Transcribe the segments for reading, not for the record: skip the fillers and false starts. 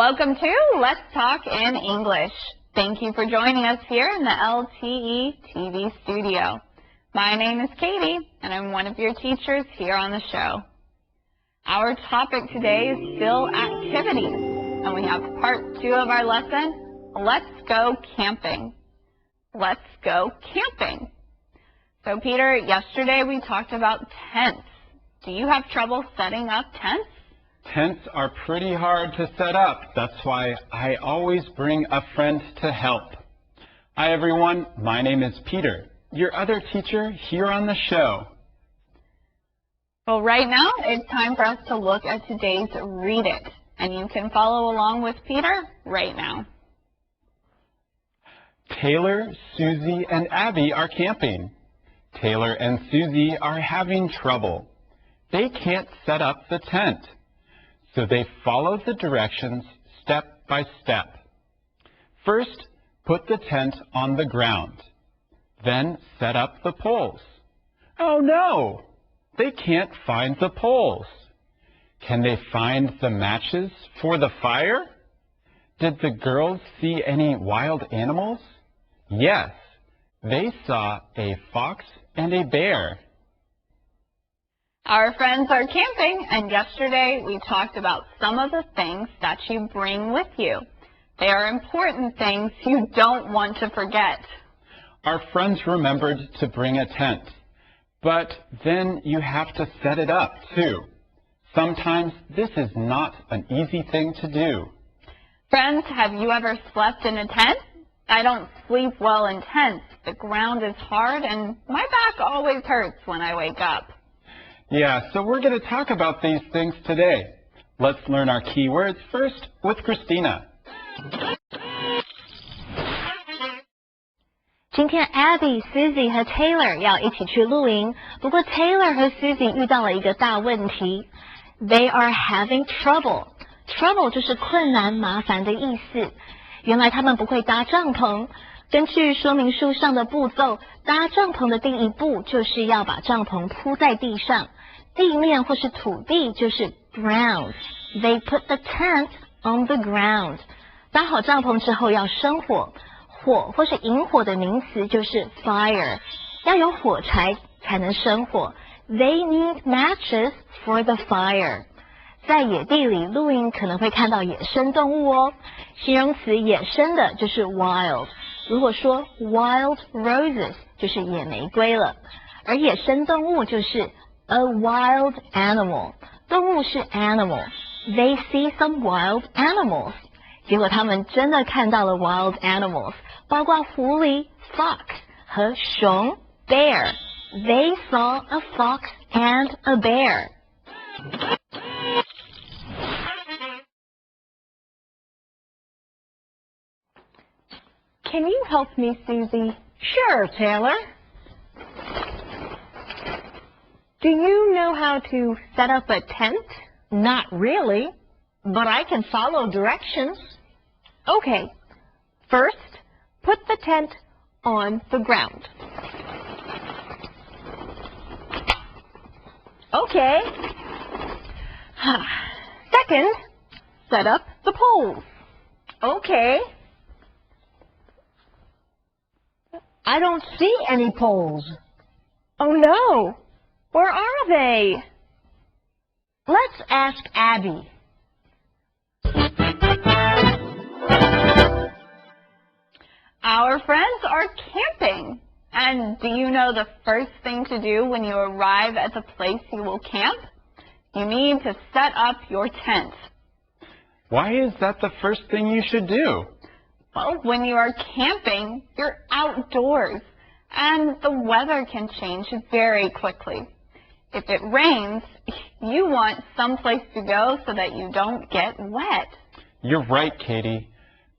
Welcome to Let's Talk in English. Thank you for joining us here in the LTE TV studio. My name is Katie, and I'm one of your teachers here on the show. Our topic today is still activities, and we have part 2 of our lesson, Let's Go Camping. Let's go camping. So Peter, yesterday we talked about tents. Do you have trouble setting up tents? Tents are pretty hard to set up. That's why I always bring a friend to help. Hi everyone, my name is Peter, your other teacher here on the show. Well, right now it's time for us to look at today's Read It, and you can follow along with Peter right now. Taylor, Susie, and Abby are camping. Taylor and Susie are having trouble. They can't set up the tent. So they follow the directions step by step. First, put the tent on the ground. Then set up the poles. Oh no! They can't find the poles. Can they find the matches for the fire? Did the girls see any wild animals? Yes, they saw a fox and a bear. Our friends are camping, and yesterday we talked about some of the things that you bring with you. They are important things you don't want to forget. Our friends remembered to bring a tent, but then you have to set it up too. Sometimes this is not an easy thing to do. Friends, have you ever slept in a tent? I don't sleep well in tents. The ground is hard and my back always hurts when I wake up. Yeah, so we're going to talk about these things today. Let's learn our key words first with Christina. 今天 Abby、Susie 和 Taylor 要一起去露营，不过 Taylor 和 Susie 遇到了一个大问题。They are having trouble. Trouble 就是困难、麻烦的意思。原来他们不会搭帐篷。根据说明书上的步骤，搭帐篷的第一步就是要把帐篷铺在地上。地面或是土地就是 ground. They put the tent on the ground. 搭好帐篷之后要生火，火或是引火的名词就是 fire. 要有火柴才能生火。They need matches for the fire. 在野地里露营可能会看到野生动物哦。形容词野生的就是 wild. 如果说 wild roses 就是野玫瑰了，而野生动物就是 a wild animal. 动物是 animal. They see some wild animals. 结果他们真的看到了 wild animals, 包括狐狸 fox 和熊 bear. They saw a fox and a bear. Can you help me, Susie? Sure, Taylor. Do you know how to set up a tent? Not really, but I can follow directions. Okay. First, put the tent on the ground. Okay. Second, set up the poles. Okay. I don't see any poles. Oh no! Where are they? Let's ask Abby. Our friends are camping. And do you know the first thing to do when you arrive at the place you will camp? You need to set up your tent. Why is that the first thing you should do? Well, when you are camping, you're outdoors, and the weather can change very quickly. If it rains, you want someplace to go so that you don't get wet. You're right, Katie.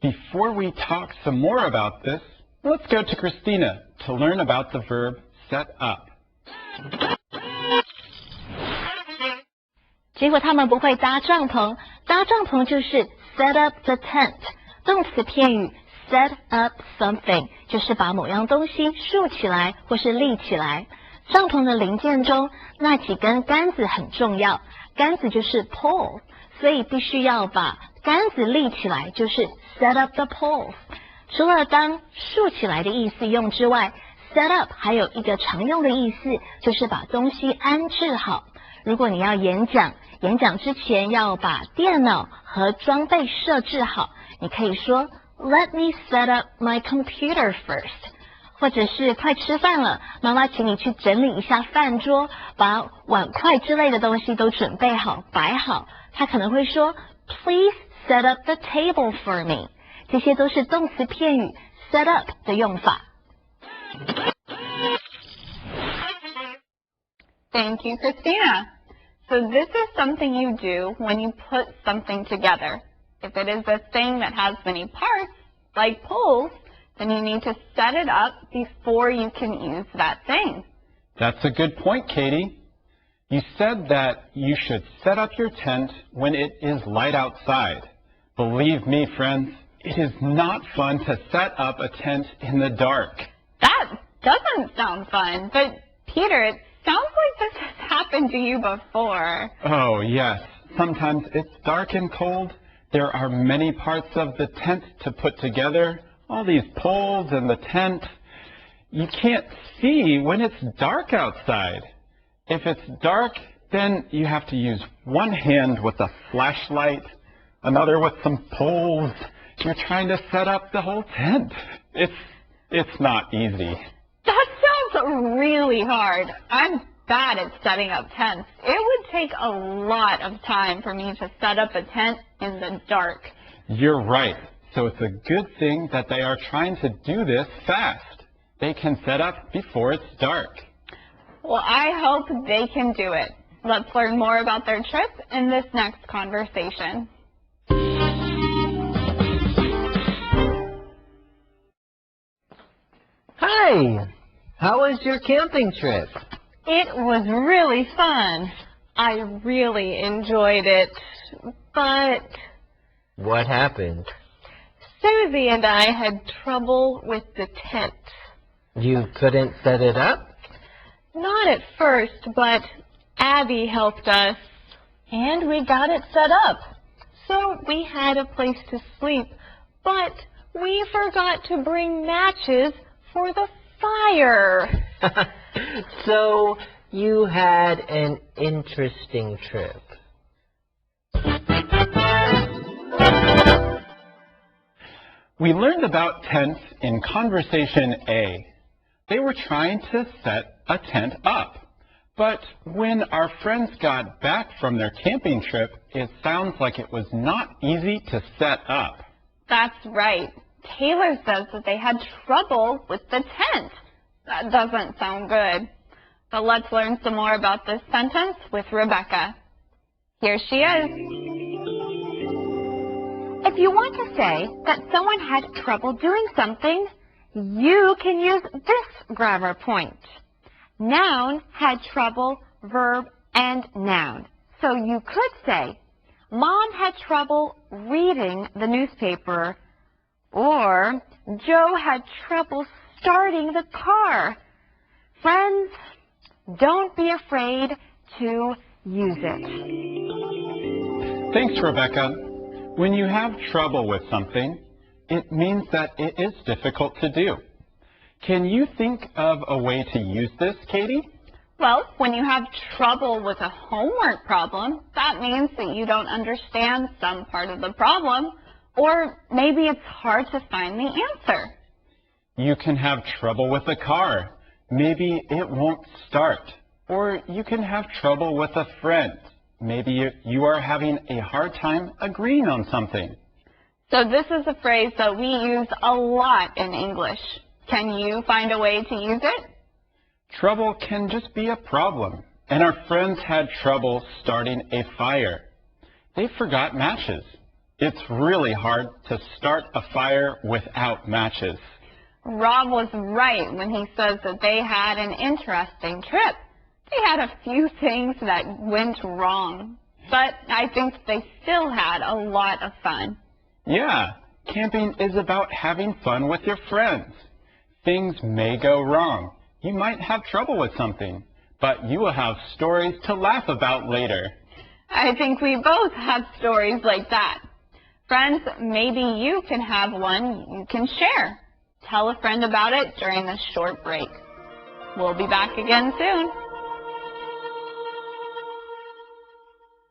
Before we talk some more about this, let's go to Christina to learn about the verb set up. 结果他们不会搭帐篷，搭帐篷就是 set up the tent. 动词片语 set up something 就是把某样东西竖起来或是立起来。帐篷的零件中那几根杆子很重要，杆子就是 pole，所以必须要把杆子立起来就是 set up the poles。除了当竖起来的意思用之外，set up 还有一个常用的意思，就是把东西安置好。如果你要演讲，演讲之前要把电脑和装备设置好，你可以说 Let me set up my computer first。或者是快吃饭了，妈妈请你去整理一下饭桌，把碗筷之类的东西都准备好，摆好。她可能会说 Please set up the table for me。这些都是动词片语 set up 的用法。Thank you, Christina. So this is something you do when you put something together. If it is a thing that has many parts, like poles, then you need to set it up before you can use that thing. That's a good point, Katie. You said that you should set up your tent when it is light outside. Believe me, friends, it is not fun to set up a tent in the dark. That doesn't sound fun, but Peter, it sounds like this has happened to you before. Oh, yes. Sometimes it's dark and cold. There are many parts of the tent to put together. All these poles and the tent. You can't see when it's dark outside. If it's dark, then you have to use one hand with a flashlight, another with some poles. You're trying to set up the whole tent. It's not easy. That sounds really hard. I'm bad at setting up tents. It would take a lot of time for me to set up a tent in the dark. You're right. So it's a good thing that they are trying to do this fast. They can set up before it's dark. Well, I hope they can do it. Let's learn more about their trip in this next conversation. Hi! How was your camping trip? It was really fun. I really enjoyed it, but What happened? Susie and I had trouble with the tent. You couldn't set it up? Not at first, but Abby helped us. And we got it set up. So we had a place to sleep, but we forgot to bring matches for the fire. So you had an interesting trip. We learned about tents in Conversation A. They were trying to set a tent up. But when our friends got back from their camping trip, it sounds like it was not easy to set up. That's right. Taylor says that they had trouble with the tent. That doesn't sound good. But let's learn some more about this sentence with Rebecca. Here she is. If you want to say that someone had trouble doing something, you can use this grammar point. Noun had trouble, verb, and noun. So you could say, Mom had trouble reading the newspaper, or Joe had trouble starting the car. Friends, don't be afraid to use it. Thanks, Rebecca. When you have trouble with something, it means that it is difficult to do. Can you think of a way to use this, Katie? Well, when you have trouble with a homework problem, that means that you don't understand some part of the problem, or maybe it's hard to find the answer. You can have trouble with a car. Maybe it won't start. Or you can have trouble with a friend. Maybe you are having a hard time agreeing on something. So this is a phrase that we use a lot in English. Can you find a way to use it? Trouble can just be a problem, and our friends had trouble starting a fire. They forgot matches. It's really hard to start a fire without matches. Rob was right when he says that they had an interesting trip. They had a few things that went wrong, but I think they still had a lot of fun. Yeah, camping is about having fun with your friends. Things may go wrong. You might have trouble with something, but you will have stories to laugh about later. I think we both have stories like that. Friends, maybe you can have one you can share. Tell a friend about it during this short break. We'll be back again soon.